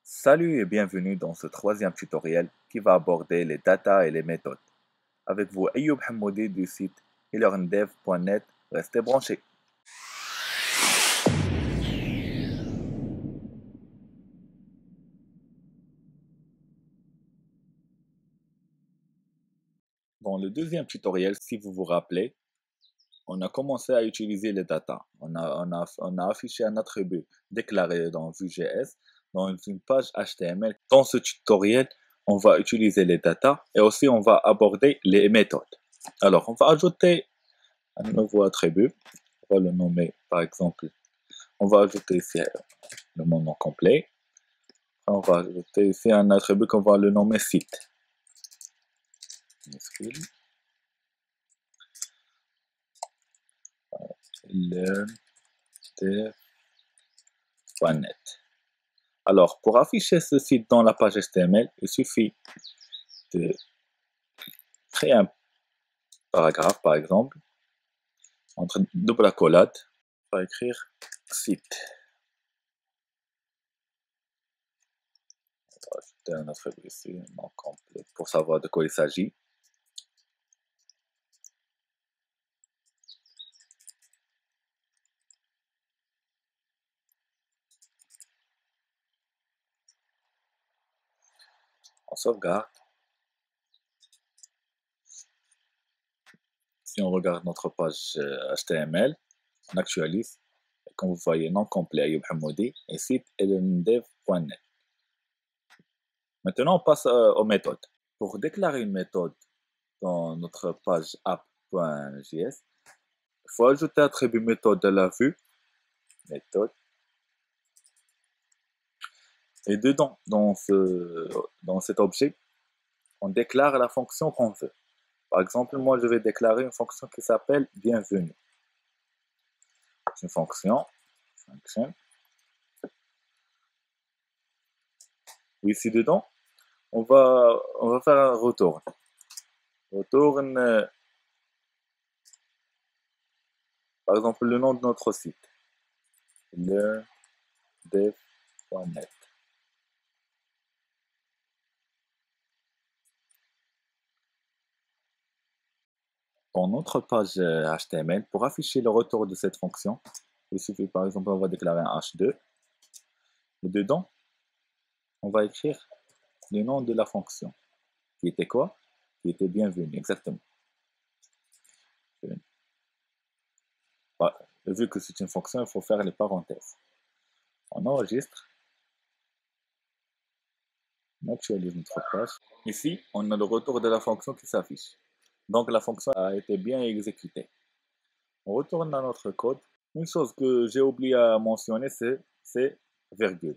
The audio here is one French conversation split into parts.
Salut et bienvenue dans ce troisième tutoriel qui va aborder les data et les méthodes. Avec vous, Ayoub Hamoudi du site elearndev.net. Restez branchés. Dans le deuxième tutoriel, si vous vous rappelez, on a commencé à utiliser les data. On a affiché un attribut déclaré dans Vue.js dans une page HTML. Dans ce tutoriel, on va utiliser les data et aussi on va aborder les méthodes. Alors, on va ajouter un nouveau attribut. On va le nommer par exemple, on va ajouter ici le nom complet. On va ajouter ici un attribut qu'on va le nommer site. learndev.net. Alors, pour afficher ce site dans la page HTML, il suffit de créer un paragraphe, par exemple, entre double accolade, on va écrire site. On va ajouter un attribut ici, un nom complet, pour savoir de quoi il s'agit. On sauvegarde. Si on regarde notre page HTML, on actualise. Et comme vous voyez, nom complet Ayoub Hamoudi et site elearndev.net. Maintenant, on passe aux méthodes. Pour déclarer une méthode dans notre page app.js, il faut ajouter attribut méthode de la vue, méthode, et dedans, dans cet objet, on déclare la fonction qu'on veut. Par exemple, moi, je vais déclarer une fonction qui s'appelle bienvenue. C'est une fonction. Ici dedans, on va faire un retour. Retourne, par exemple, le nom de notre site. learndev.net. Dans notre page HTML, pour afficher le retour de cette fonction, il suffit par exemple, on va déclarer un h2. Et dedans, on va écrire le nom de la fonction. Qui était quoi? Qui était bienvenue, exactement. Vu que c'est une fonction, il faut faire les parenthèses. On enregistre. On actualise notre page. Ici, on a le retour de la fonction qui s'affiche. Donc la fonction a été bien exécutée. On retourne dans notre code. Une chose que j'ai oublié à mentionner, c'est virgule.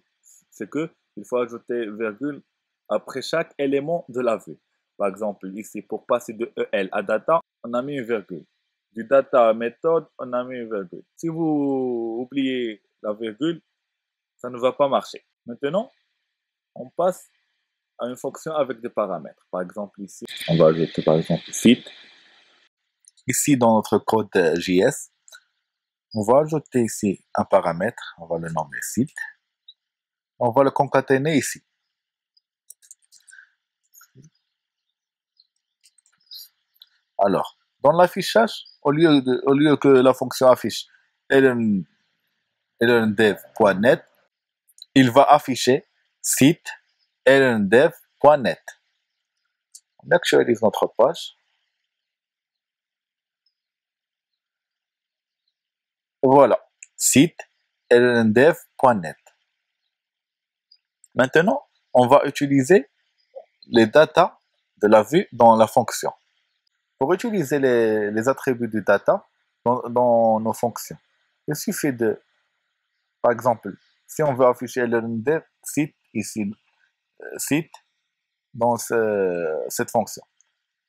C'est que il faut ajouter virgule après chaque élément de la vue. Par exemple, ici, pour passer de EL à data, on a mis une virgule. Du data à méthode, on a mis une virgule. Si vous oubliez la virgule, ça ne va pas marcher. Maintenant, on passe à une fonction avec des paramètres. Par exemple, ici, on va ajouter par exemple site. Ici, dans notre code JS, on va ajouter ici un paramètre, on va le nommer site. On va le concaténer ici. Alors, dans l'affichage, au lieu que la fonction affiche elearndev.net, il va afficher site elearndev.net. On actualise notre page. Voilà, site elearndev.net. Maintenant, on va utiliser les data de la vue dans la fonction. Pour utiliser les attributs du data dans nos fonctions, il suffit de, par exemple, si on veut afficher le site ici, site dans cette fonction,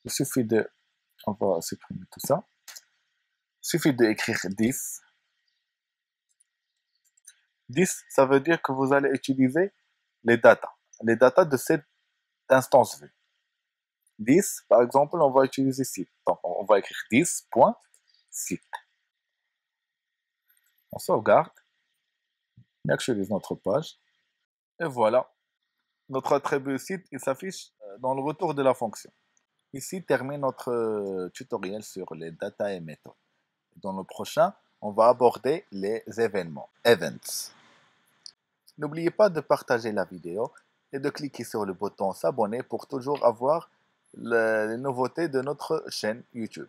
il suffit de, on va supprimer tout ça, il suffit d'écrire 10. 10, ça veut dire que vous allez utiliser les data de cette instance vue. 10, par exemple, on va utiliser site. Donc, on va écrire 10.site. On sauvegarde, on actualise notre page, et voilà, Notre attribut site, il s'affiche dans le retour de la fonction. Ici termine notre tutoriel sur les data et méthodes. Dans le prochain, on va aborder les événements, events. N'oubliez pas de partager la vidéo et de cliquer sur le bouton s'abonner pour toujours avoir les nouveautés de notre chaîne YouTube.